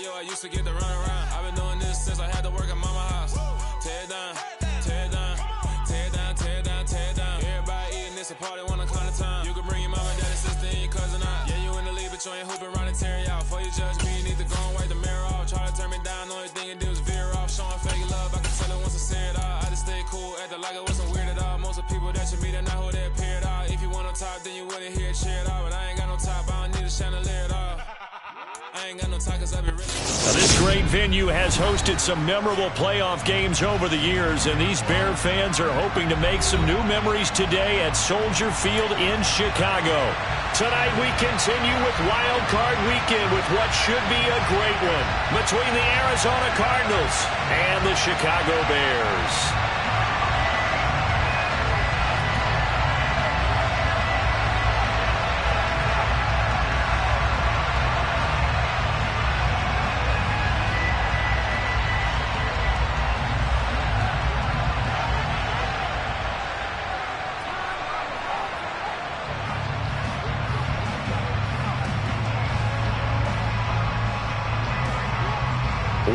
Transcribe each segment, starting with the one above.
yo, I used to get to run around. I've been doing this since I had to work at mama house. Tear it down, tear it down, tear it down, tear it down, tear it down. Everybody eating this a party, one o'clock of time. You can bring your mama, daddy, sister, and your cousin out. Yeah, you in the league, but you ain't hooping, running, tearing out. Before you judge me, you need to go and wipe the mirror off. Try to turn me down, only thing you do is veer off. Showing fake love, I can tell it once I see it all. I just stay cool, acting like it wasn't weird at all. Most of the people that you meet are not who they appear at all. If you want on top, then you wouldn't hear it cheer at all. But I ain't got no top, I don't need a chandelier at all. I ain't got no talk, 'cause I be really. Now, this great venue has hosted some memorable playoff games over the years, and these Bear fans are hoping to make some new memories today at Soldier Field in Chicago. Tonight we continue with Wild Card Weekend with what should be a great one between the Arizona Cardinals and the Chicago Bears.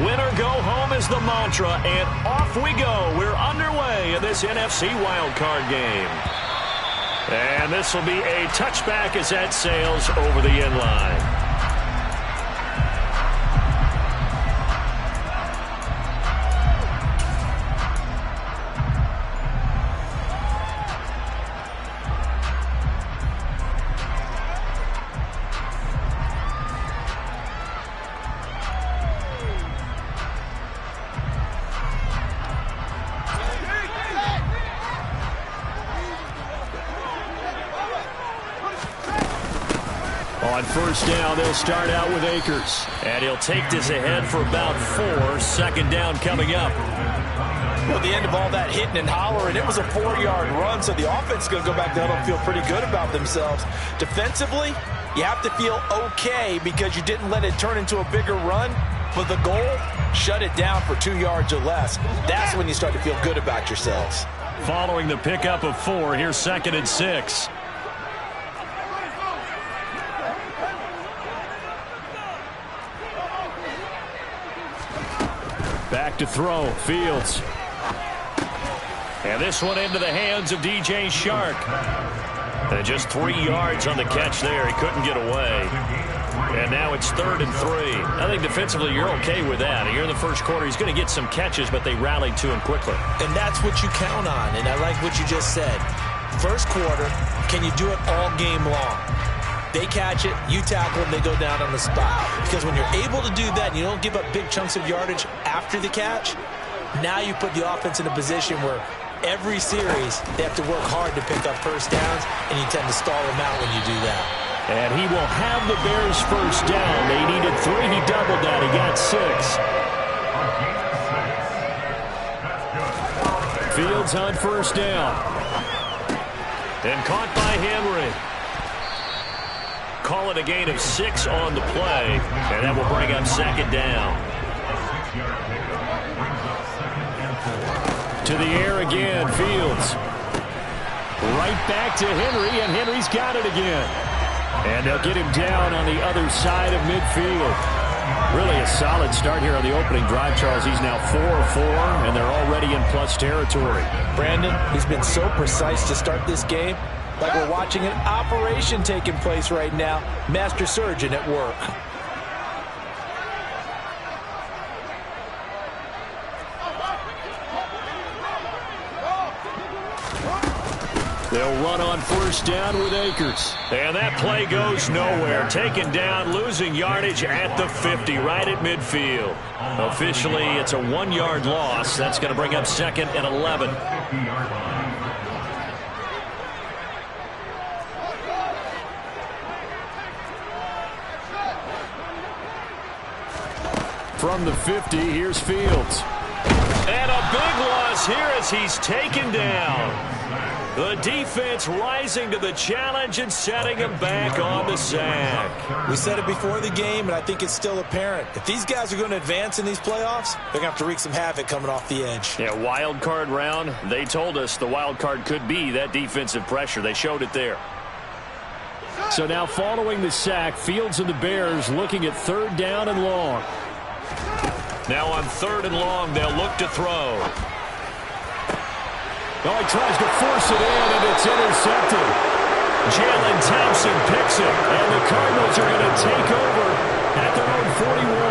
Winner go home is the mantra, and off we go. We're underway in this NFC wildcard game. And this will be a touchback as that sails over the end line. On first down, they'll start out with Akers. And he'll take this ahead for about 4. Second down coming up. Well, the end of all that hitting and hollering, it was a 4-yard run, so the offense is going to go back down and feel pretty good about themselves. Defensively, you have to feel okay because you didn't let it turn into a bigger run. But the goal, shut it down for 2 yards or less. That's when you start to feel good about yourselves. Following the pickup of 4, here's 2nd and 6. Back to throw, Fields. And this one into the hands of DJ Shark. And just 3 yards on the catch there. He couldn't get away. And now it's 3rd and 3. I think defensively you're okay with that. Here in the first quarter, he's going to get some catches, but they rallied to him quickly. And that's what you count on, and I like what you just said. First quarter, can you do it all game long? They catch it, you tackle them, they go down on the spot. Because when you're able to do that and you don't give up big chunks of yardage after the catch, now you put the offense in a position where every series they have to work hard to pick up first downs, and you tend to stall them out when you do that. And he will have the Bears first down. They needed 3. He doubled that. He got 6. Fields on first down. And caught by Henry. Call it a gain of 6 on the play, and that will bring up 2nd down. To the air again, Fields. Right back to Henry, and Henry's got it again. And they'll get him down on the other side of midfield. Really a solid start here on the opening drive, Charles. He's now 4 of 4, and they're already in plus territory. Brandon, he's been so precise to start this game. Like we're watching an operation taking place right now. Master surgeon at work. They'll run on first down with Akers. And that play goes nowhere. Taken down, losing yardage at the 50, right at midfield. Officially, it's a 1-yard loss. That's going to bring up 2nd and 11. From the 50, here's Fields. And a big loss here as he's taken down. The defense rising to the challenge and setting him back on the sack. We said it before the game, and I think it's still apparent. If these guys are going to advance in these playoffs, they're going to have to wreak some havoc coming off the edge. Yeah, wild card round. They told us the wild card could be that defensive pressure. They showed it there. So now following the sack, Fields and the Bears looking at 3rd down and long. Now on 3rd and long, they'll look to throw. Oh, he tries to force it in, and it's intercepted. Jalen Thompson picks it, and the Cardinals are going to take over at their own 41.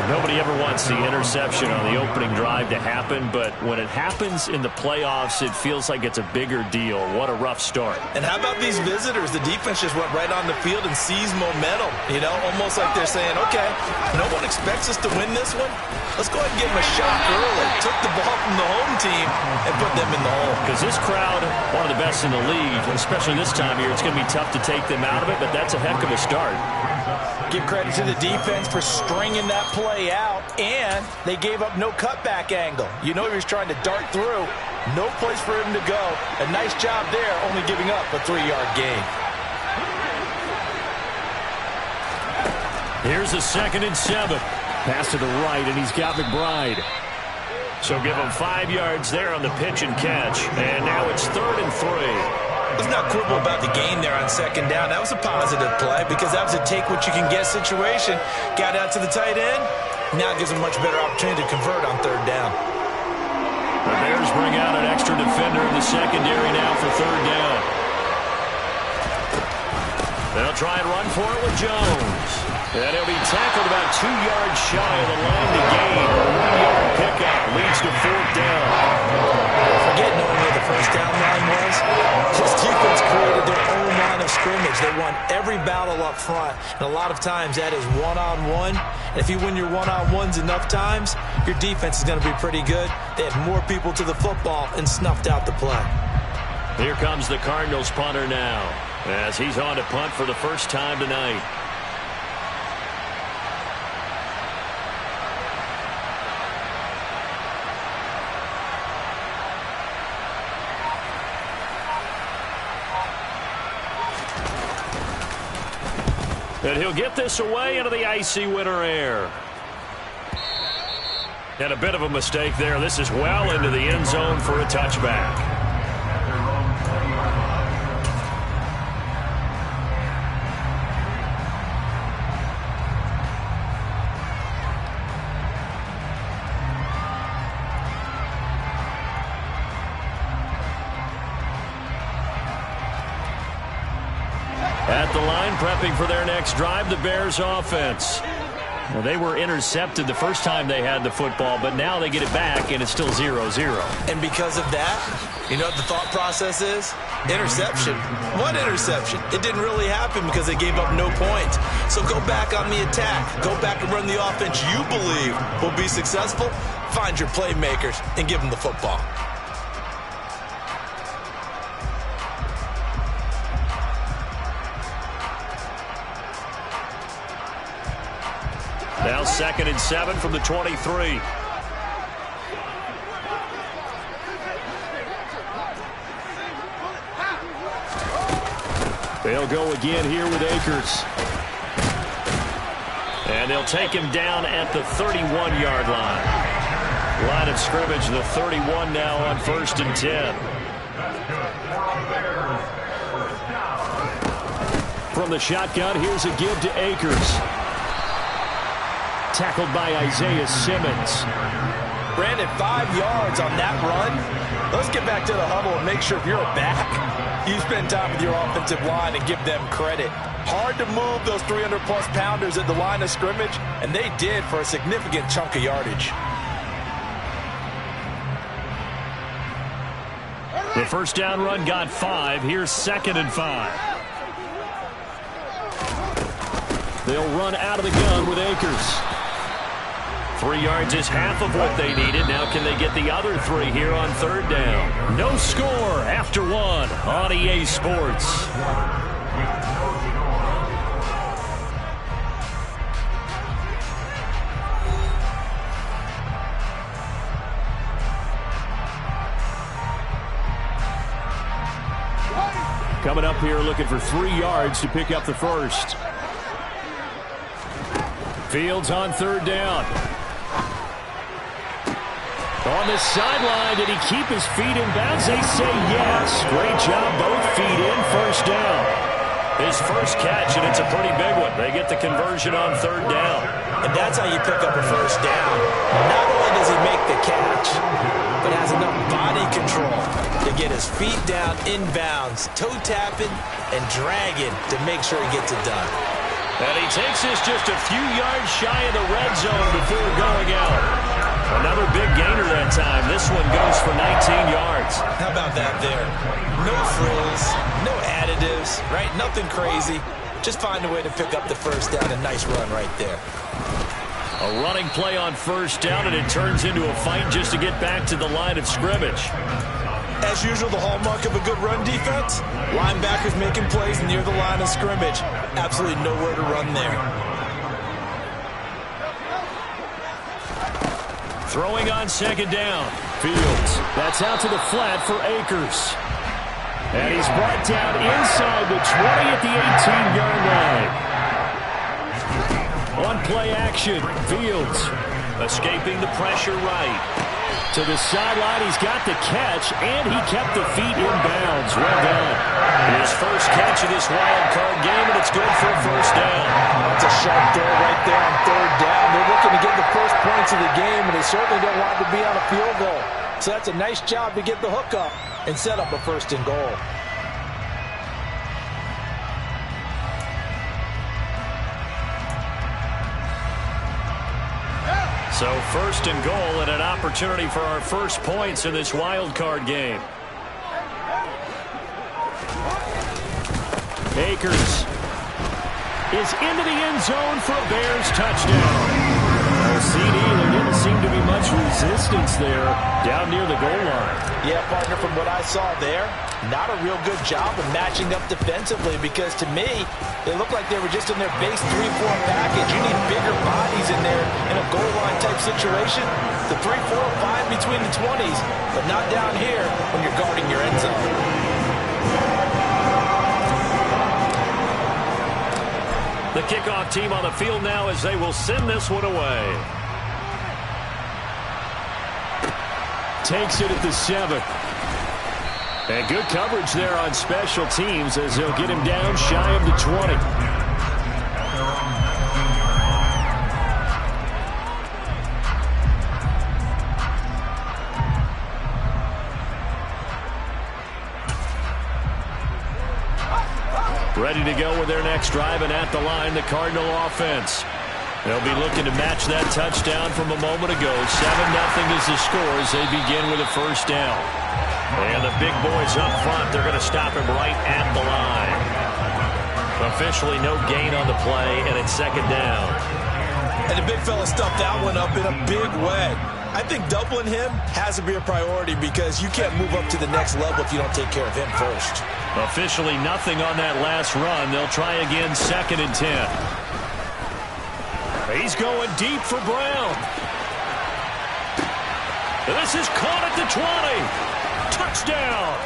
Nobody ever wants the interception on the opening drive to happen, but when it happens in the playoffs, it feels like it's a bigger deal. What a rough start. And how about these visitors? The defense just went right on the field and seized momentum. You know, almost like they're saying, okay, no one expects us to win this one. Let's go ahead and give them a shot early. Took the ball from the home team and put them in the hole. Because this crowd, one of the best in the league, especially this time of year, it's going to be tough to take them out of it, but that's a heck of a start. Give credit to the defense for stringing that play out, and they gave up no cutback angle. You know he was trying to dart through. No place for him to go. A nice job there, only giving up a 3-yard gain. Here's a 2nd and 7. Pass to the right, and he's got McBride. So give him 5 yards there on the pitch and catch. And now it's 3rd and 3. Let's not quibble about the gain there on 2nd down. That was a positive play because that was a take-what-you-can-get situation. Got out to the tight end. Now it gives them a much better opportunity to convert on 3rd down. The Bears bring out an extra defender in the secondary now for 3rd down. They'll try and run for it with Jones. And he'll be tackled about 2 yards shy of the line to gain. A 1-yard pickup leads to 4th down. Forget knowing where the first down line was. This defense created their own line of scrimmage. They won every battle up front. And a lot of times that is one-on-one. And if you win your one-on-ones enough times, your defense is going to be pretty good. They had more people to the football and snuffed out the play. Here comes the Cardinals punter now, as he's on to punt for the first time tonight. And he'll get this away into the icy winter air. And a bit of a mistake there. This is well into the end zone for a touchback. At the line, prepping for their next drive, the Bears offense. Well, they were intercepted the first time they had the football, but now they get it back, and it's still 0-0. And because of that, you know what the thought process is? Interception. One interception. It didn't really happen because they gave up no points. So go back on the attack. Go back and run the offense you believe will be successful. Find your playmakers and give them the football. Now 2nd and 7 from the 23. They'll go again here with Akers. And they'll take him down at the 31-yard line. Line of scrimmage, the 31 now on 1st and 10. From the shotgun, here's a give to Akers. Tackled by Isaiah Simmons. Brandon, 5 yards on that run. Let's get back to the huddle and make sure if you're a back, you spend time with your offensive line and give them credit. Hard to move those 300-plus pounders at the line of scrimmage, and they did for a significant chunk of yardage. The first down run got 5. Here's 2nd and 5. They'll run out of the gun with Akers. 3 yards is half of what they needed. Now can they get the other 3 here on 3rd down? No score after 1 on EA Sports. Coming up here looking for 3 yards to pick up the first. Fields on 3rd down. On the sideline, did he keep his feet in bounds? They say yes. Great job, both feet in, first down. His first catch, and it's a pretty big one. They get the conversion on third down. And that's how you pick up a first down. Not only does he make the catch, but has enough body control to get his feet down inbounds, toe tapping and dragging to make sure he gets it done. And he takes this just a few yards shy of the red zone before going out. Another big gainer that time. This one goes for 19 yards. How about that there? No frills, no additives, right? Nothing crazy. Just find a way to pick up the first down. A nice run right there. A running play on first down, and it turns into a fight just to get back to the line of scrimmage. As usual, the hallmark of a good run defense, linebackers making plays near the line of scrimmage. Absolutely nowhere to run there. Throwing on second down. Fields. That's out to the flat for Akers. And he's brought down inside the 20 at the 18-yard line. On play action, Fields escaping the pressure right. To the sideline, he's got the catch, and he kept the feet in bounds. Well done. His first catch of this wild card game, and it's good for a first down. That's a sharp throw right there on third down. They're looking to get the first points of the game, and they certainly don't want to be on a field goal. So that's a nice job to get the hook up and set up a first and goal. So first and goal and an opportunity for our first points in this wild card game. Akers is into the end zone for a Bears touchdown. CD, there didn't seem to be much resistance there down near the goal line. Yeah, partner, from what I saw there, not a real good job of matching up defensively, because to me, they looked like they were just in their base 3-4 package. You need bigger bodies in there in a goal line type situation. The 3-4 fine between the 20s, but not down here when you're guarding your end zone. The kickoff team on the field now as they will send this one away. Takes it at the 7. And good coverage there on special teams as they'll get him down shy of the 20. Ready to go with their next drive, and at the line, the Cardinal offense. They'll be looking to match that touchdown from a moment ago. 7-0 is the score as they begin with a first down. And the big boys up front, they're going to stop him right at the line. Officially no gain on the play, and it's second down. And the big fella stuffed that one up in a big way. I think doubling him has to be a priority, because you can't move up to the next level if you don't take care of him first. Officially nothing on that last run. They'll try again, 2nd and 10. He's going deep for Brown. This is caught at the 20. Touchdown.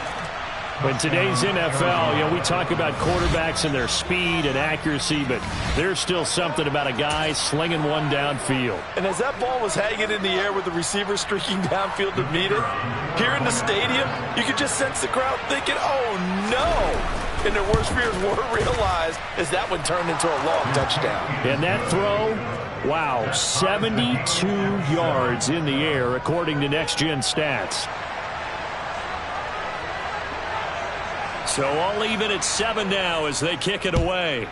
In today's NFL, we talk about quarterbacks and their speed and accuracy, but there's still something about a guy slinging one downfield. And as that ball was hanging in the air with the receiver streaking downfield to meet it, here in the stadium, you could just sense the crowd thinking, oh no! And their worst fears were realized as that one turned into a long touchdown. And that throw, wow, 72 yards in the air according to Next Gen Stats. So all even at 7 now as they kick it away.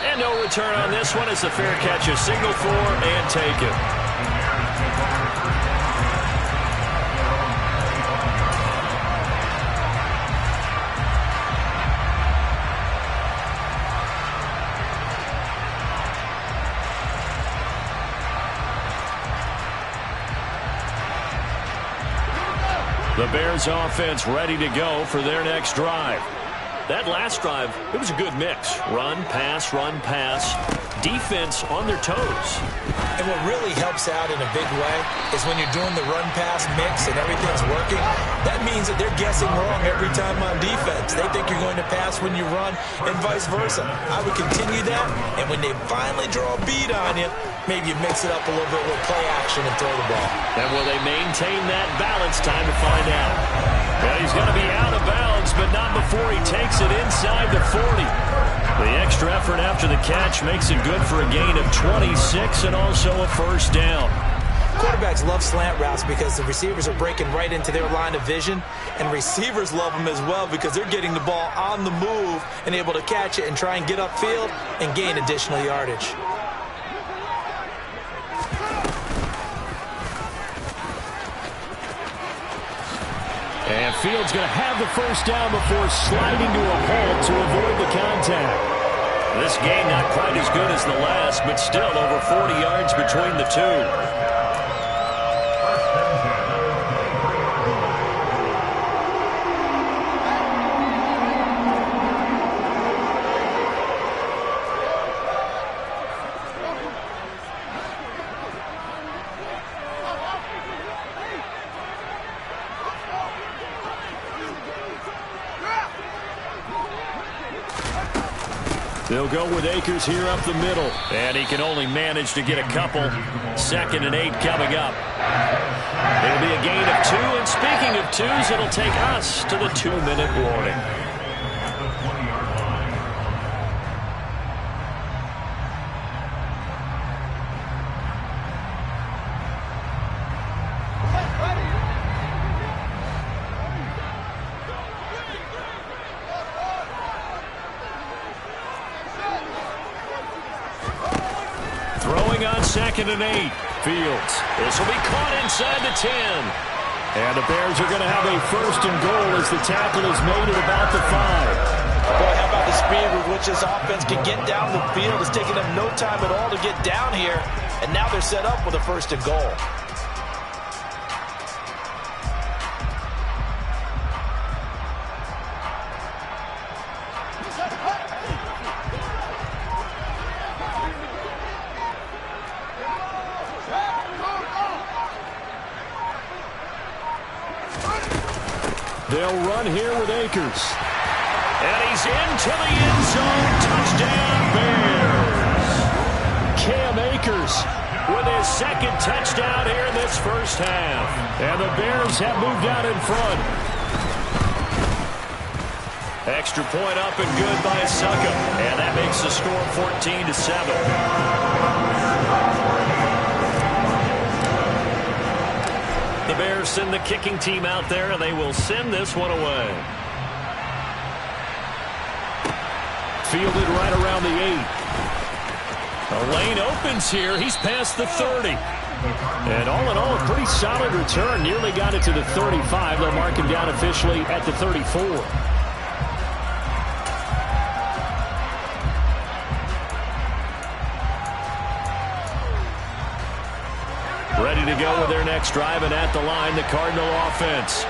And no return on this one as the fair catch is signaled for and taken. The Bears offense ready to go for their next drive. That last drive, it was a good mix. Run, pass, defense on their toes. And what really helps out in a big way is when you're doing the run-pass mix and everything's working, that means that they're guessing wrong every time on defense. They think you're going to pass when you run and vice versa. I would continue that, and when they finally draw a bead on you, maybe you mix it up a little bit with play action and throw the ball. And will they maintain that balance? Time to find out. And he's going to be out of bounds, but not before he takes it inside the 40. The extra effort after the catch makes it good for a gain of 26 and also a first down. Quarterbacks love slant routes because the receivers are breaking right into their line of vision, and receivers love them as well because they're getting the ball on the move and able to catch it and try and get upfield and gain additional yardage. And Fields going to have the first down before sliding to a halt to avoid the contact. This game not quite as good as the last, but still over 40 yards between the two. They'll go with Akers here up the middle. And he can only manage to get a couple. 2nd and 8 coming up. It'll be a gain of 2. And speaking of twos, it'll take us to the 2-minute warning. On 2nd and 8. Fields. This will be caught inside the 10. And the Bears are going to have a 1st and goal as the tackle is made at about the 5. Boy, how about the speed with which this offense can get down the field? It's taking them no time at all to get down here. And now they're set up with a 1st and goal. They'll run here with Akers. And he's into the end zone. Touchdown, Bears. Cam Akers with his 2nd touchdown here in this first half. And the Bears have moved out in front. Extra point up and good by Suckup. And that makes the score 14-7. The Bears send the kicking team out there, and they will send this one away. Fielded right around the 8. A lane opens here. He's past the 30. And all in all, a pretty solid return. Nearly got it to the 35. They'll mark him down officially at the 34. Ready to go with their next drive, and at the line, the Cardinal offense.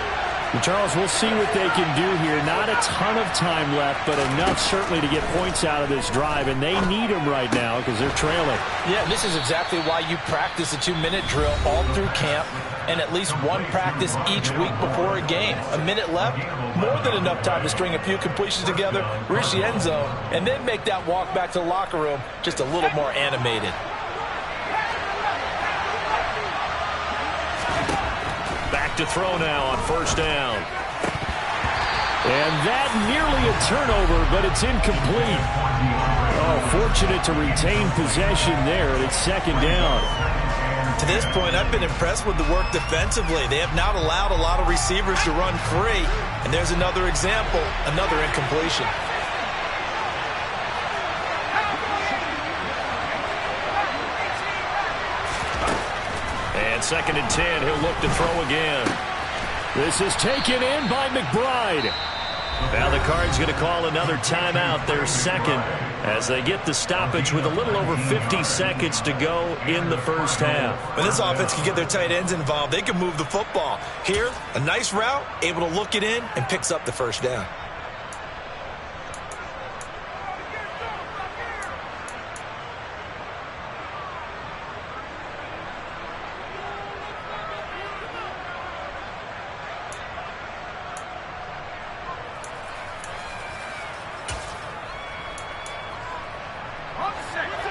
And Charles, we'll see what they can do here. Not a ton of time left, but enough certainly to get points out of this drive, and they need them right now because they're trailing. Yeah, this is exactly why you practice a 2-minute drill all through camp and at least one practice each week before a game. A minute left, more than enough time to string a few completions together, reach the end zone, and then make that walk back to the locker room just a little more animated. Back to throw now on 1st down. And that nearly a turnover, but it's incomplete. Oh, fortunate to retain possession there. It's 2nd down. To this point, I've been impressed with the work defensively. They have not allowed a lot of receivers to run free. And there's another example, another incompletion. And 2nd and 10, he'll look to throw again. This is taken in by McBride. Now the Cards going to call another timeout, their 2nd, as they get the stoppage with a little over 50 seconds to go in the first half. When this offense can get their tight ends involved, they can move the football. Here, a nice route, able to look it in, and picks up the 1st down.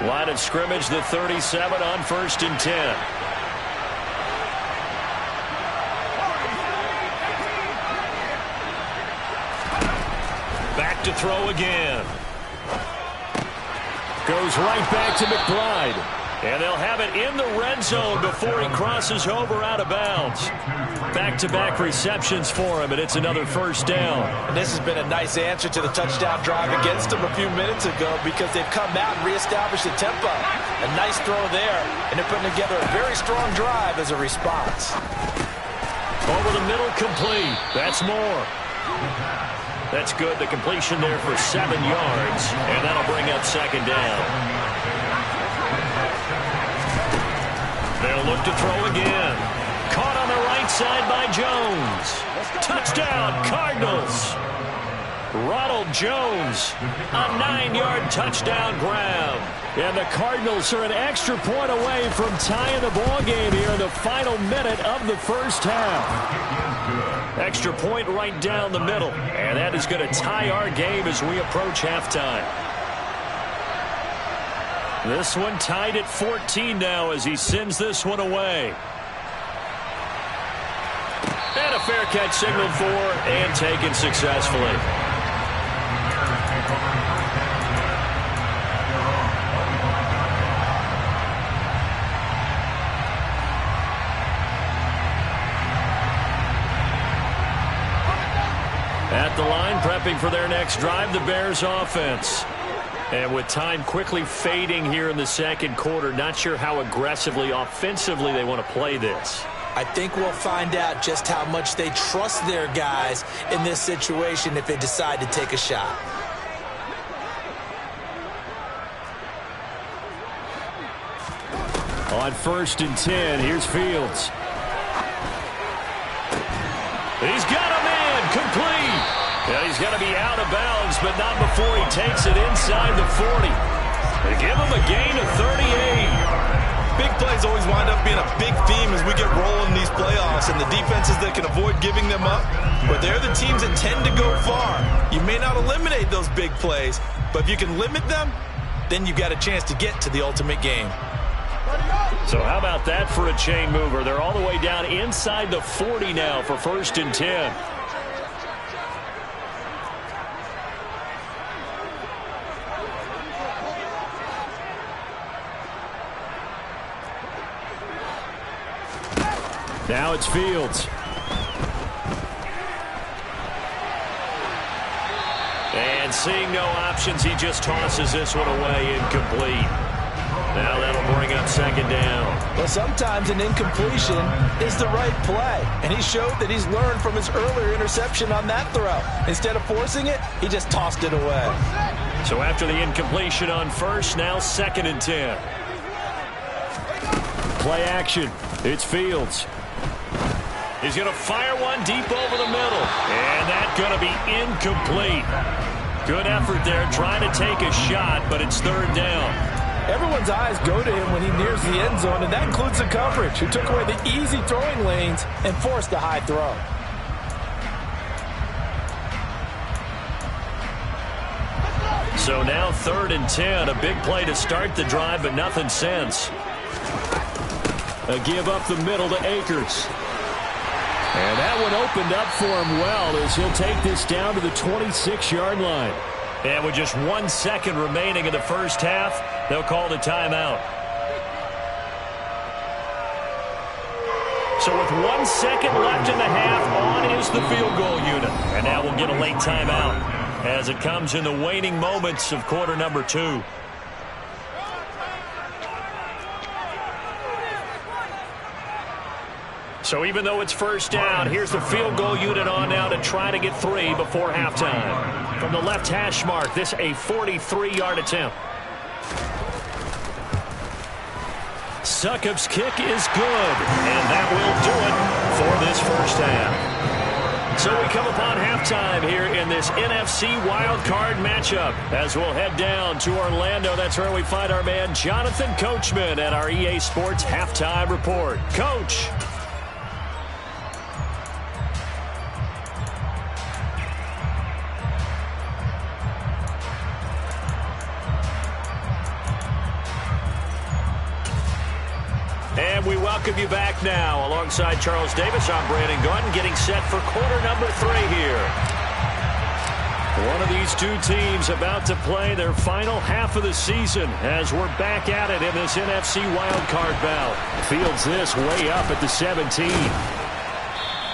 Line of scrimmage, the 37 on 1st and 10. to throw again. Goes right back to McBride. And they'll have it in the red zone before he crosses over out of bounds. Back-to-back receptions for him, and it's another first down. And this has been a nice answer to the touchdown drive against them a few minutes ago because they've come out and reestablished the tempo. A nice throw there, and they're putting together a very strong drive as a response. Over the middle, complete. That's more. That's good. The completion there for 7 yards, and that'll bring up second down. They'll look to throw again. Caught on the right side by Jones. Touchdown, Cardinals. Ronald Jones, a 9-yard touchdown grab. And the Cardinals are an extra point away from tying the ball game here in the final minute of the first half. Extra point right down the middle. And that is going to tie our game as we approach halftime. This one tied at 14 now as he sends this one away. And a fair catch signaled for and taken successfully. At the line, prepping for their next drive, the Bears offense. And with time quickly fading here in the second quarter, not sure how aggressively, offensively they want to play this. I think we'll find out just how much they trust their guys in this situation if they decide to take a shot. On 1st and 10, here's Fields. He's got a man, complete. Yeah, he's going to be out of bounds, but not before he takes it inside the 40. They give him a gain of 38. Big plays always wind up being a big theme as we get rolling in these playoffs, and the defenses that can avoid giving them up, but they're the teams that tend to go far. You may not eliminate those big plays, but if you can limit them, then you've got a chance to get to the ultimate game. So how about that for a chain mover? They're all the way down inside the 40 now for 1st and 10. Now it's Fields. And seeing no options, he just tosses this one away, incomplete. Now that'll bring up second down. Well, sometimes an incompletion is the right play, and he showed that he's learned from his earlier interception on that throw. Instead of forcing it, he just tossed it away. So after the incompletion on 1st, now 2nd and 10. Play action. It's Fields. He's going to fire one deep over the middle. And that's going to be incomplete. Good effort there trying to take a shot, but it's 3rd down. Everyone's eyes go to him when he nears the end zone, and that includes the coverage, who took away the easy throwing lanes and forced a high throw. So now 3rd and 10, a big play to start the drive, but nothing since. A give up the middle to Akers. And that one opened up for him well as he'll take this down to the 26-yard line. And with just 1 second remaining in the first half, they'll call the timeout. So with 1 second left in the half, on is the field goal unit. And now we'll get a late timeout as it comes in the waning moments of quarter number 2. So even though it's first down, here's the field goal unit on now to try to get 3 before halftime. From the left hash mark, this a 43-yard attempt. Succop's kick is good, and that will do it for this first half. So we come upon halftime here in this NFC wildcard matchup as we'll head down to Orlando. That's where we find our man Jonathan Coachman at our EA Sports Halftime Report. Coach. And we welcome you back now. Alongside Charles Davis, I'm Brandon Gordon, getting set for quarter number 3 here. One of these two teams about to play their final half of the season as we're back at it in this NFC wildcard bout. Fields this way up at the 17.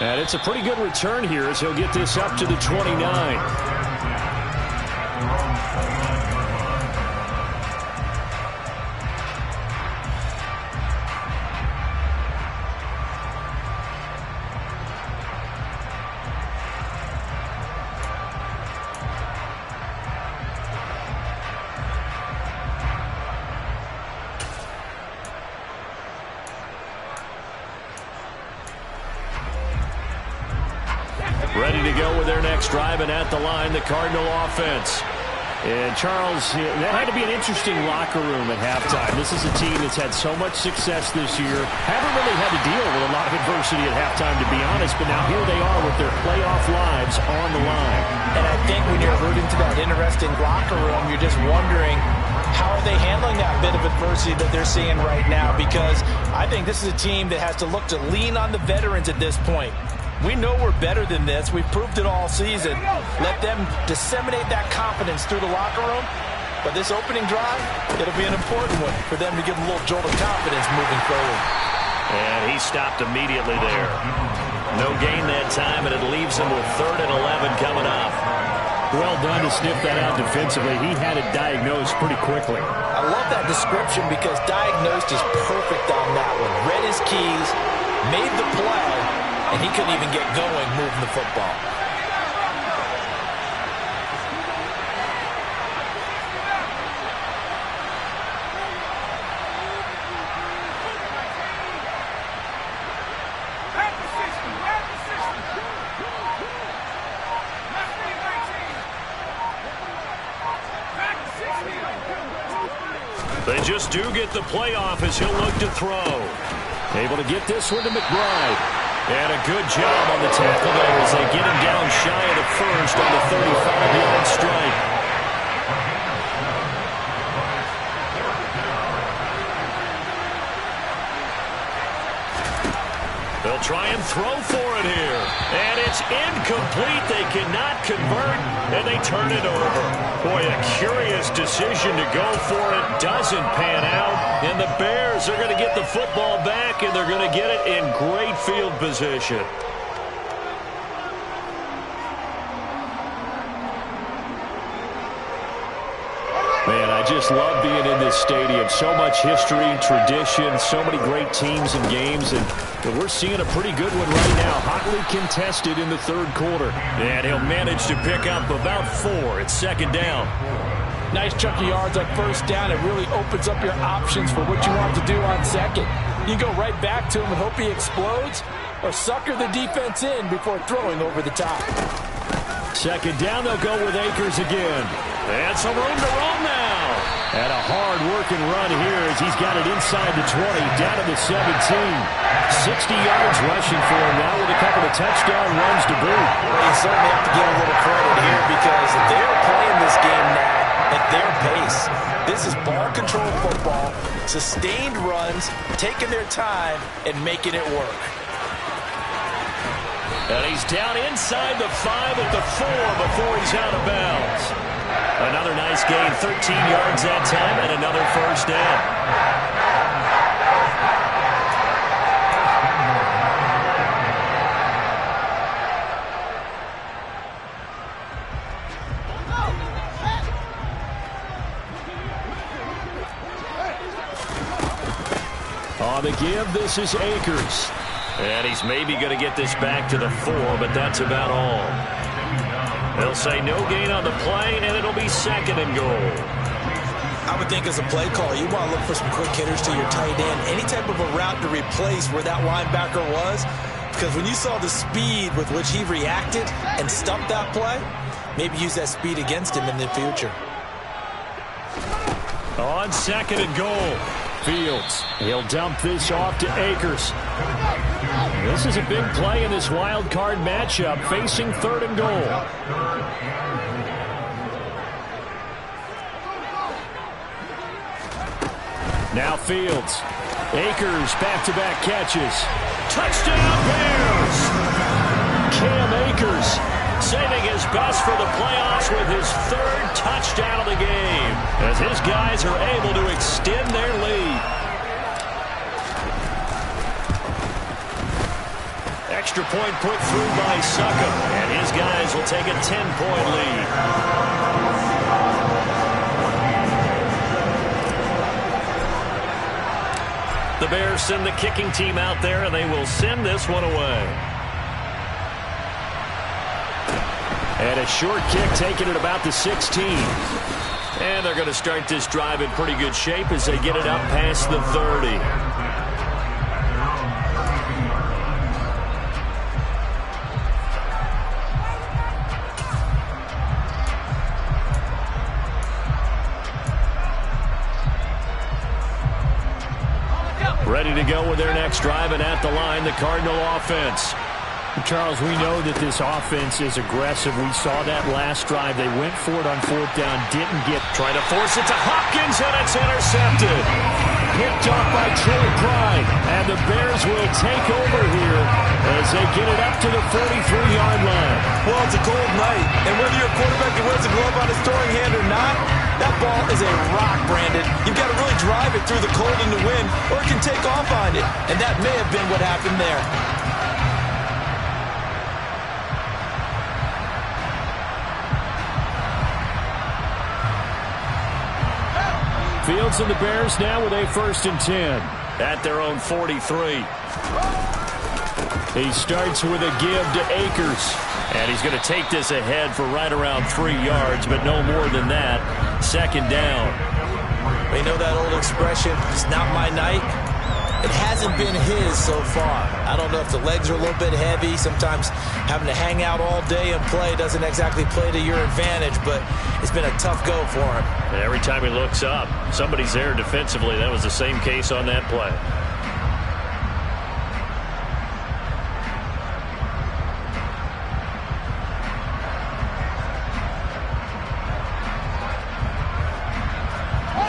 And it's a pretty good return here as he'll get this up to the 29. Ready to go with their next drive, and at the line, the Cardinal offense. And Charles, that had to be an interesting locker room at halftime. This is a team that's had so much success this year. Haven't really had to deal with a lot of adversity at halftime, to be honest, but now here they are with their playoff lives on the line. And I think when you're alluding to that interesting locker room, you're just wondering, how are they handling that bit of adversity that they're seeing right now? Because I think this is a team that has to look to lean on the veterans at this point. We know we're better than this. We've proved it all season. Let them disseminate that confidence through the locker room. But this opening drive, it'll be an important one for them to give them a little jolt of confidence moving forward. And he stopped immediately there. No gain that time, and it leaves him with 3rd and 11 coming up. Well done to sniff that out defensively. He had it diagnosed pretty quickly. I love that description because diagnosed is perfect on that one. Read his keys, made the play, and he couldn't even get going moving the football. They just do get the playoff as he'll look to throw. Able to get this one to McBride. And a good job on the tackle there as they get him down shy of the first on the 35-yard strike. They'll try and throw for it here. And it's incomplete. They cannot convert, and they turn it over. Boy, a curious decision to go for it. Doesn't pan out. And the Bears are going to get the football back, and they're going to get it in great field position. Man, I just love being in this stadium. So much history, tradition, so many great teams and games, and we're seeing a pretty good one right now. Hotly contested in the 3rd quarter. And he'll manage to pick up about 4. It's 2nd down. Nice chunk of yards on 1st down. It really opens up your options for what you want to do on 2nd. You go right back to him and hope he explodes, or sucker the defense in before throwing over the top. 2nd down, they'll go with Akers again. And some room to roam now. And a hard-working run here as he's got it inside the 20, down to the 17. 60 yards rushing for him now with a couple of touchdown runs to boot. Well, you certainly have to give a little credit here because they're playing this game now at their pace. This is ball control football, sustained runs, taking their time, and making it work. And he's down inside the 5 at the 4 before he's out of bounds. Another nice gain, 13 yards that time, and another 1st down. On the give, this is Akers. And he's maybe going to get this back to the 4, but that's about all. They'll say no gain on the play, and it'll be 2nd and goal. I would think as a play caller, you want to look for some quick hitters to your tight end. Any type of a route to replace where that linebacker was. Because when you saw the speed with which he reacted and stumped that play, maybe use that speed against him in the future. On 2nd and goal, Fields. He'll dump this off to Akers. This is a big play in this wild card matchup, facing 3rd and goal. Now Fields. Akers, back-to-back catches. Touchdown, Bears! Cam Akers saving his best for the playoffs with his third touchdown of the game, as his guys are able to extend their lead. Extra point put through by Suckham, and his guys will take a 10-point lead. The Bears send the kicking team out there, and they will send this one away. And a short kick taken at about the 16. And they're going to start this drive in pretty good shape as they get it up past the 30. Ready to go with their next drive, and at the line, the Cardinal offense. Charles, we know that this offense is aggressive. We saw that last drive. They went for it on fourth down, didn't get. Trying to force it to Hopkins, and it's intercepted. Picked off by Trey Pride, and the Bears will take over here as they get it up to the 43-yard line. Well, it's a cold night, and whether your quarterback wears a glove on his throwing hand or not, that ball is a rock, Brandon. You've got to really drive it through the cold and the wind, or it can take off on you, and that may have been what happened there. Fields and the Bears now with a 1st and 10. At their own 43. He starts with a give to Akers. And he's going to take this ahead for right around 3 yards, but no more than that. 2nd down. You know that old expression, it's not my night? It hasn't been his so far. I don't know if the legs are a little bit heavy. Sometimes having to hang out all day and play doesn't exactly play to your advantage, but it's been a tough go for him. And every time he looks up, somebody's there defensively. That was the same case on that play.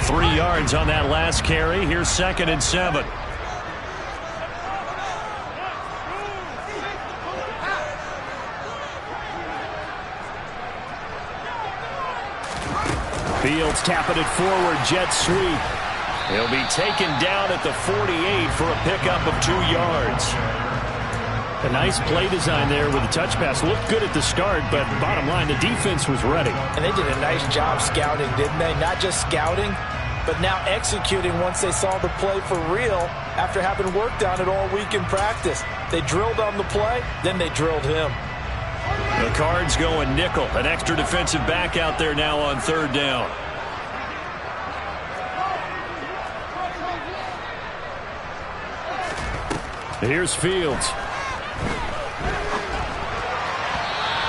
Three yards on that last carry. Here's 2nd and 7. Fields tapping it forward, jet sweep. He'll be taken down at the 48 for a pickup of 2 yards. A nice play design there with the touch pass. Looked good at the start, but bottom line, the defense was ready. And they did a nice job scouting, didn't they? Not just scouting, but now executing once they saw the play for real after having worked on it all week in practice. They drilled on the play, then they drilled him. The Cards going nickel. An extra defensive back out there now on 3rd down. Here's Fields.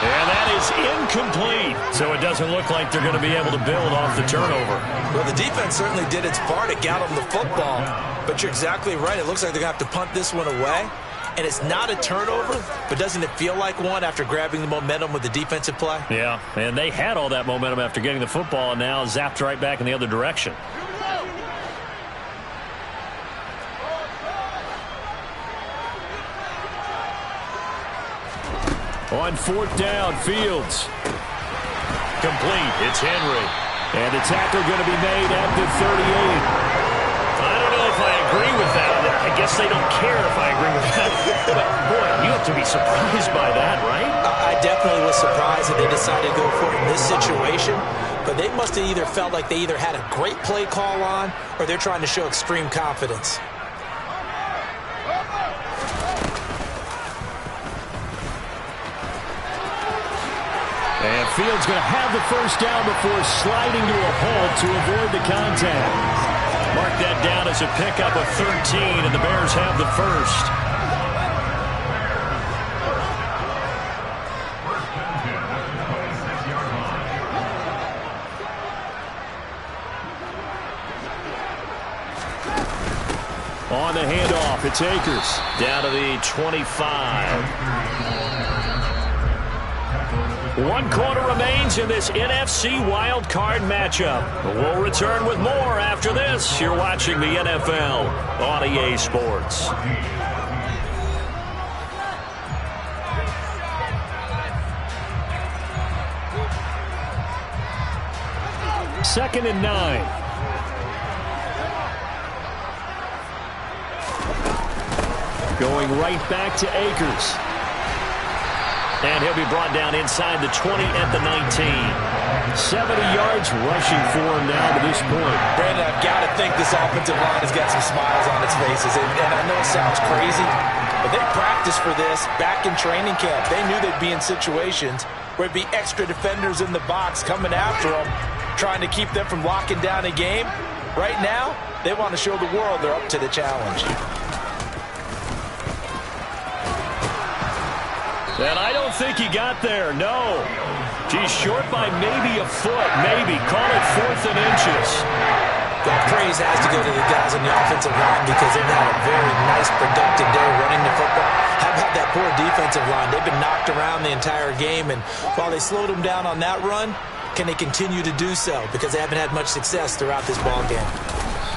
And that is incomplete. So it doesn't look like they're going to be able to build off the turnover. Well, the defense certainly did its part. It got them the football. But you're exactly right. It looks like they're going to have to punt this one away. And it's not a turnover, but doesn't it feel like one after grabbing the momentum with the defensive play? Yeah, and they had all that momentum after getting the football, and now zapped right back in the other direction. On 4th down, Fields. Complete. It's Henry. And the tackle going to be made at the 38. I don't know if I agree with that. I guess they don't care if I agree with that. But, boy, you have to be surprised by that, right? I definitely was surprised that they decided to go for it in this situation. But they must have either felt like they either had a great play call on or they're trying to show extreme confidence. And Fields going to have the 1st down before sliding to a halt to avoid the contact. Mark that down as a pickup of 13, and the Bears have the 1st. On the handoff, it's Akers. Down to the 25. 1 quarter remains in this NFC Wild Card matchup. We'll return with more after this. You're watching the NFL on EA Sports. 2nd and 9. Going right back to Akers. And he'll be brought down inside the 20 at the 19. 70 yards rushing for him now to this point. Brandon, I've got to think this offensive line has got some smiles on its faces. And I know it sounds crazy, but they practiced for this back in training camp. They knew they'd be in situations where it'd be extra defenders in the box coming after them, trying to keep them from locking down a game. Right now, they want to show the world they're up to the challenge. And I don't think he got there, no. He's short by maybe a foot, maybe. Call it 4th and inches. That praise has to go to the guys on the offensive line because they've had a very nice, productive day running the football. How about that poor defensive line? They've been knocked around the entire game, and while they slowed them down on that run, can they continue to do so? Because they haven't had much success throughout this ball game.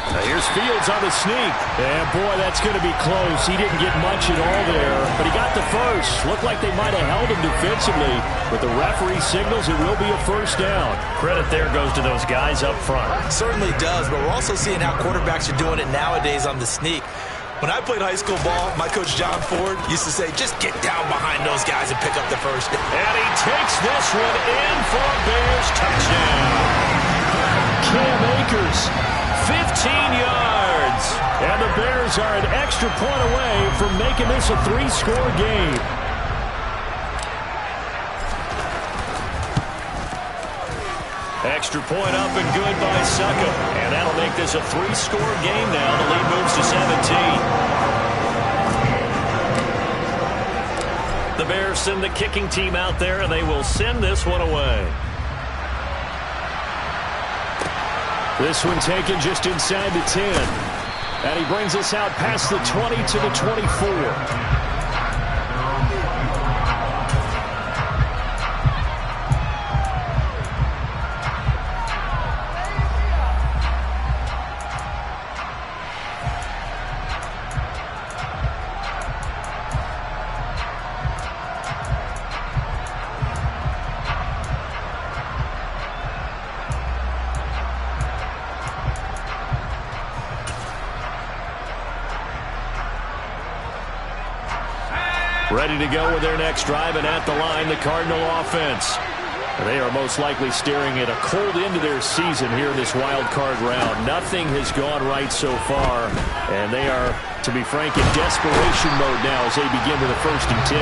Now here's Fields on the sneak. And, boy, that's going to be close. He didn't get much at all there, but he got the first. Looked like they might have held him defensively, but the referee signals it will be a first down. Credit there goes to those guys up front. Certainly does, but we're also seeing how quarterbacks are doing it nowadays on the sneak. When I played high school ball, my coach John Ford used to say, just get down behind those guys and pick up the first down. And he takes this one in for a Bears touchdown. Cam Akers, 15 yards. And the Bears are an extra point away from making this a 3-score game. Extra point up and good by Suckup. And that'll make this a 3-score game now. The lead moves to 17. The Bears send the kicking team out there, and they will send this one away. This one taken just inside the 10. And he brings us out past the 20 to the 24. Ready to go with their next drive, and at the line, the Cardinal offense. They are most likely staring at a cold end to their season here in this wild card round. Nothing has gone right so far, and they are, to be frank, in desperation mode now as they begin with a 1st and 10.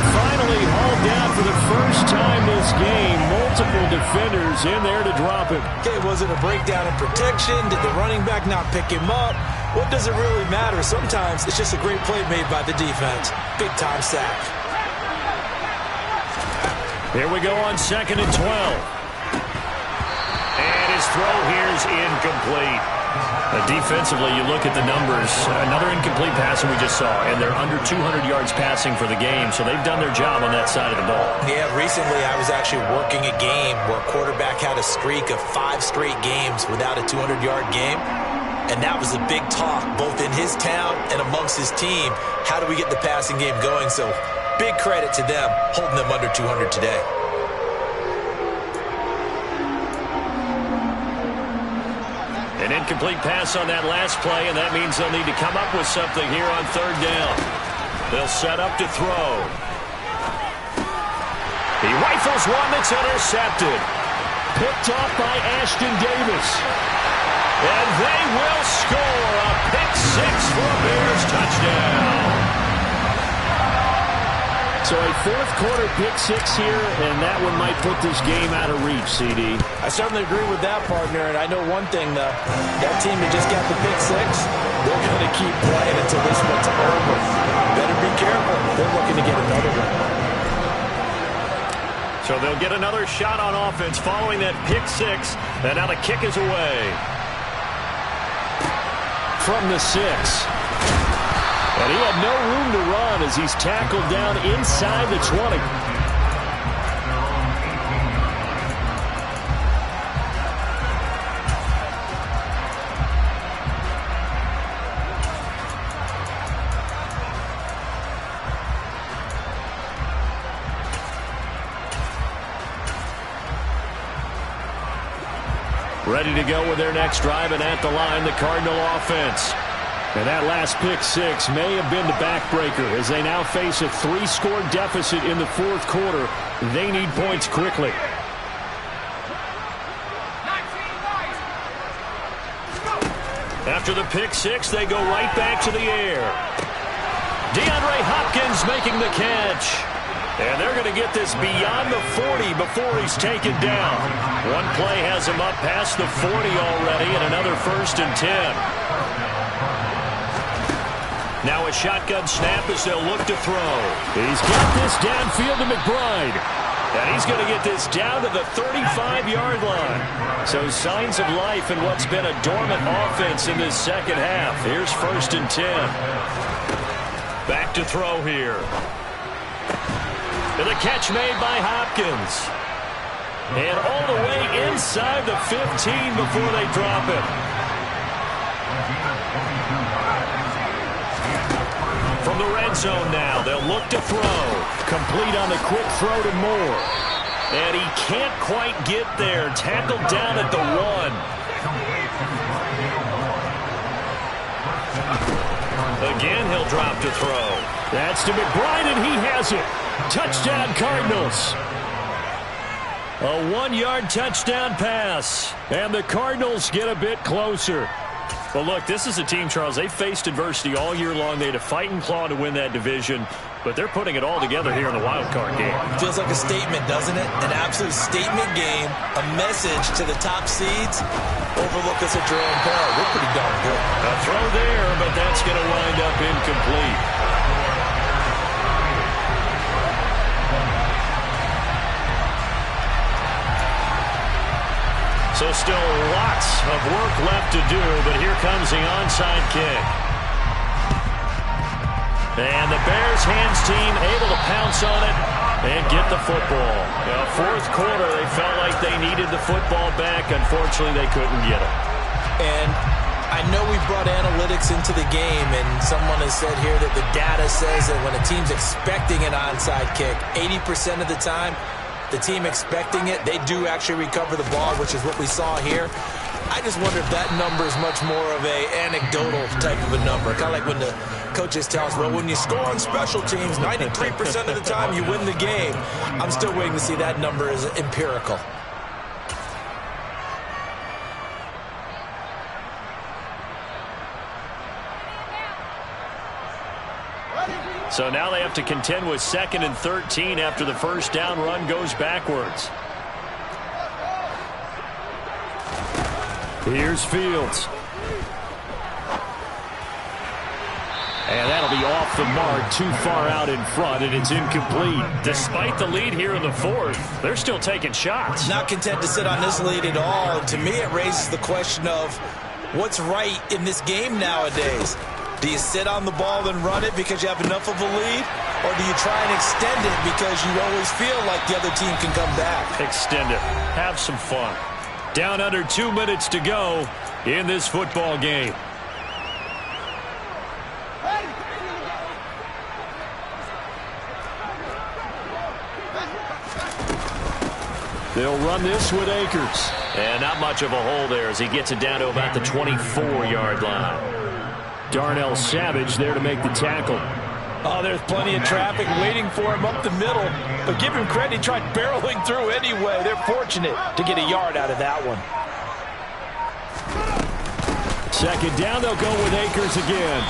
Finally hauled down for the first time this game. Multiple defenders in there to drop him. Okay, was it a breakdown in protection? Did the running back not pick him up? What does it really matter? Sometimes it's just a great play made by the defense. Big-time sack. Here we go on 2nd and 12. And his throw here is incomplete. Defensively, you look at the numbers. Another incomplete pass that we just saw, and they're under 200 yards passing for the game, so they've done their job on that side of the ball. Yeah, recently I was actually working a game where a quarterback had a streak of 5 straight games without a 200-yard game, and that was a big talk both in his town and amongst his team. How do we get the passing game going? So big credit to them holding them under 200 today. An incomplete pass on that last play, and that means they'll need to come up with something here on 3rd down. They'll set up to throw. He rifles one that's intercepted. Picked off by Ashton Davis. And they will score a pick 6 for a Bears touchdown. So a 4th quarter pick 6 here, and that one might put this game out of reach, CD. I certainly agree with that, partner, and I know one thing, though. That team that just got the pick 6, they're going to keep playing until this one's over. Better be careful. They're looking to get another one. So they'll get another shot on offense following that pick 6, and now the kick is away. From the 6. And he had no room to run as he's tackled down inside the 20. Ready to go with their next drive, and at the line, the Cardinal offense. And that last pick six may have been the backbreaker as they now face a 3-score deficit in the fourth quarter. They need points quickly. After the pick six, they go right back to the air. DeAndre Hopkins making the catch. And they're going to get this beyond the 40 before he's taken down. One play has him up past the 40 already, and another 1st and 10. Now a shotgun snap as they'll look to throw. He's got this downfield to McBride. And he's going to get this down to the 35-yard line. So signs of life in what's been a dormant offense in this second half. Here's 1st and 10. Back to throw here. And the catch made by Hopkins. And all the way inside the 15 before they drop it. From the red zone now, they'll look to throw. Complete on the quick throw to Moore. And he can't quite get there. Tackled down at the 1. Again, he'll drop to throw. That's to McBride, and he has it. Touchdown, Cardinals. A 1-yard touchdown pass. And the Cardinals get a bit closer. Well, look, this is a team, Charles, they faced adversity all year long. They had to fight and claw to win that division, but they're putting it all together here in the wild card game. Feels like a statement, doesn't it? An absolute statement game, a message to the top seeds. Overlook us at your own peril. We're pretty darn good. A throw there, but that's going to wind up incomplete. So still lots of work left to do, but here comes the onside kick. And the Bears hands team able to pounce on it and get the football. Now, fourth quarter, they felt like they needed the football back. Unfortunately, they couldn't get it. And I know we brought analytics into the game, and someone has said here that the data says that when a team's expecting an onside kick, 80% of the time, the team expecting it, they do actually recover the ball, which is what we saw here. I just wonder if that number is much more of a anecdotal type of a number. Kind of like when the coaches tell us, well, when you score on special teams, 93% of the time you win the game. I'm still waiting to see that number is empirical. So now they have to contend with 2nd and 13 after the first down run goes backwards. Here's Fields. And that'll be off the mark, too far out in front, and it's incomplete. Despite the lead here in the fourth, they're still taking shots. Not content to sit on this lead at all. And to me, it raises the question of what's right in this game nowadays. Do you sit on the ball and run it because you have enough of a lead? Or do you try and extend it because you always feel like the other team can come back? Extend it. Have some fun. Down under 2 minutes to go in this football game. They'll run this with Akers. And not much of a hole there as he gets it down to about the 24-yard line. Darnell Savage there to make the tackle. Oh, there's plenty of traffic waiting for him up the middle. But give him credit, he tried barreling through anyway. They're fortunate to get a yard out of that one. Second down, they'll go with Akers again.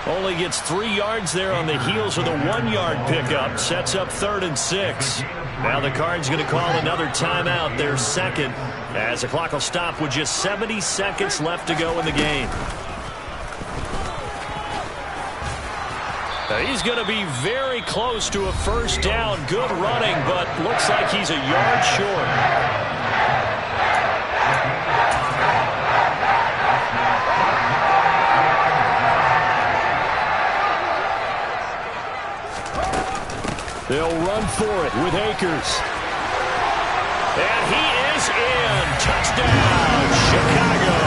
Only gets 3 yards there on the heels of the 1-yard pickup. Sets up 3rd and 6. Now the Cards going to call another timeout, their second, as the clock will stop with just 70 seconds left to go in the game. He's going to be very close to a first down. Good running, but looks like he's a yard short. They'll run for it with Akers. And he is in. Touchdown, Chicago.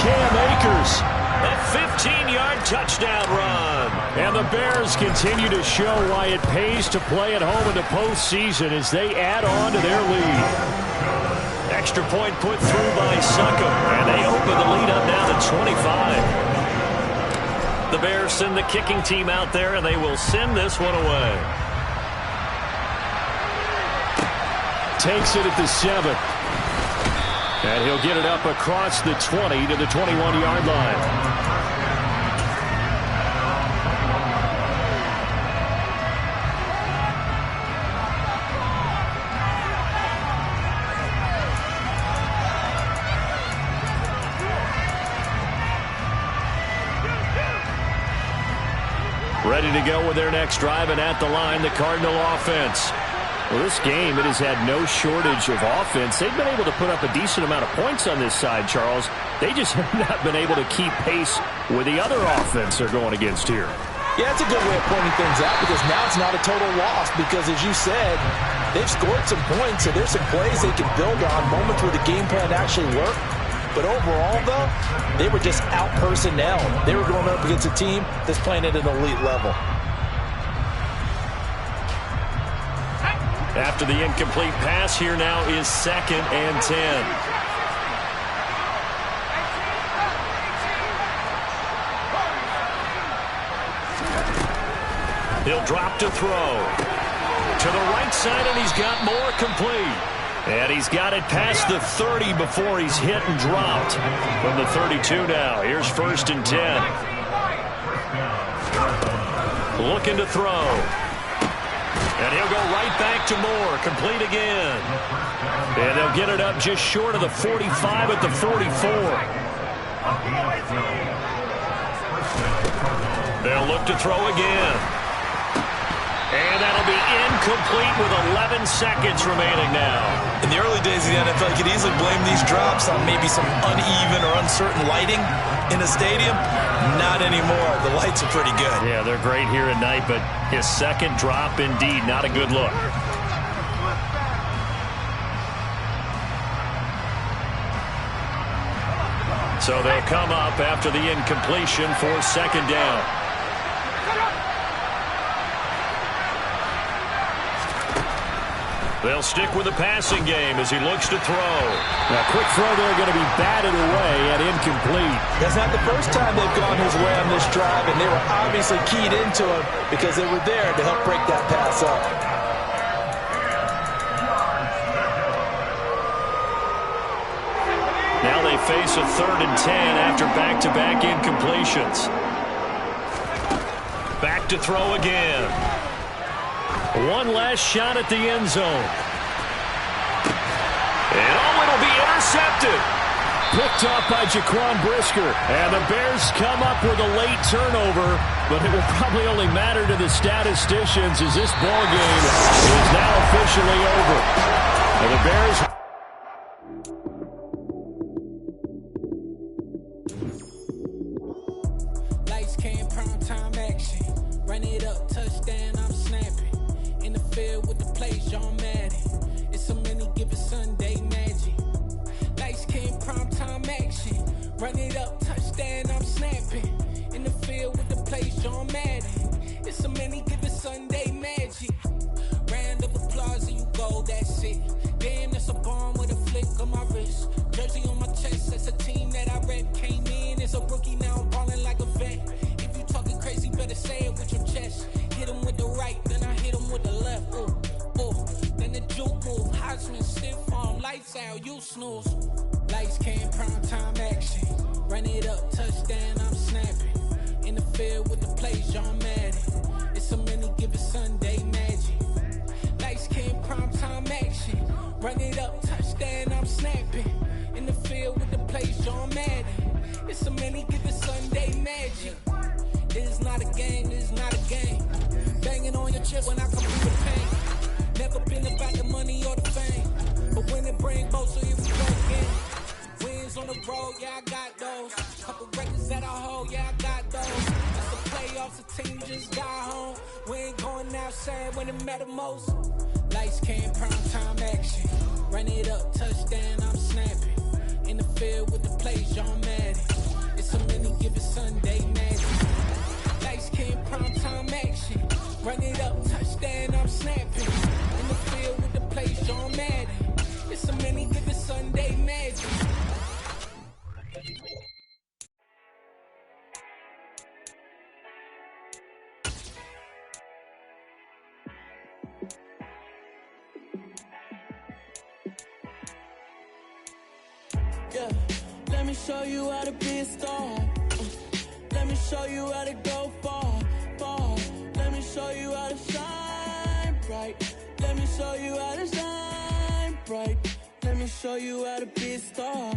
Cam Akers. A 15-yard touchdown run. And the Bears continue to show why it pays to play at home in the postseason as they add on to their lead. Extra point put through by Succop, and they open the lead up now to 25. The Bears send the kicking team out there, and they will send this one away. Takes it at the 7. And he'll get it up across the 20 to the 21-yard line. Ready to go with their next drive, and at the line, the Cardinal offense. Well, this game, it has had no shortage of offense. They've been able to put up a decent amount of points on this side, Charles. They just have not been able to keep pace with the other offense they're going against here. Yeah, it's a good way of pointing things out because now it's not a total loss because, as you said, they've scored some points, so there's some plays they can build on, moments where the game plan actually worked. But overall, though, they were just out-personnel. They were going up against a team that's playing at an elite level. After the incomplete pass, here now is 2nd and 10. He'll drop to throw. To the right side, and he's got more complete. And he's got it past the 30 before he's hit and dropped. From the 32 now, here's 1st and 10. Looking to throw. And he'll go right back to Moore. Complete again. And they'll get it up just short of the 45 at the 44. They'll look to throw again. And that'll be incomplete with 11 seconds remaining now. In the early days of the NFL, you could easily blame these drops on maybe some uneven or uncertain lighting in a stadium. Not anymore. The lights are pretty good. Yeah, they're great here at night, but his second drop, indeed, not a good look. So they'll come up after the incompletion for 2nd down. They'll stick with the passing game as he looks to throw. Now, quick throw there going to be batted away at incomplete. That's not the first time they've gone his way on this drive, and they were obviously keyed into him because they were there to help break that pass up. Now they face a 3rd and 10 after back-to-back incompletions. Back to throw again. One last shot at the end zone. And it'll be intercepted. Picked up by Jaquan Brisker. And the Bears come up with a late turnover, but it will probably only matter to the statisticians as this ball game is now officially over. And the Bears... Lights came, prime time action. Run it up, touchdown, I'm snapping. In the field with the plays, John Madden. It's a many given Sunday magic. Lights came, prime time action. Run it up, touchdown, I'm snapping. In the field with the plays, John Madden. It's a many given Sunday magic. Round of applause and you go, that's it. Damn, that's a bomb with a flick on my wrist. Jersey on my chest, that's a team that I rep. Came in as a rookie, now I'm balling like a vet. If you talking crazy, better say it with your chest. Hit him with the right, then I hit him with the left. Ooh, ooh. Then the juke move. Heisman, stiff arm, lights out, you snooze. Lights came, prime time action. Run it up, touchdown, I'm snapping. In the field with the plays, John Madden. It's a many given Sunday magic. Lights came, prime time action. Run it up, touchdown, I'm snapping. In the field with the plays, John Madden. It's a many given Sunday magic. This is not a game, this is not a game. Banging on your chest when I come through the pain. Never been about the money or the fame. But when it bring both, so here we go again. Wins on the road, yeah, I got those. Couple records that I hold, yeah, I got those. It's the playoffs, the team just got home. We ain't going outside when it matter most. Lights came, prime time action. Run it up, touchdown, I'm snapping. In the field with the plays, John Madden. It's a many given Sunday magic. Lights came, prime time action. Run it up, touchdown, I'm snapping. In the field with the plays, John Madden. It's a many given Sunday. Yeah, let me show you how to be a star. Let me show you how to go far, far. Let me show you how to shine bright. Let me show you how to shine bright. Let me show you how to be a star.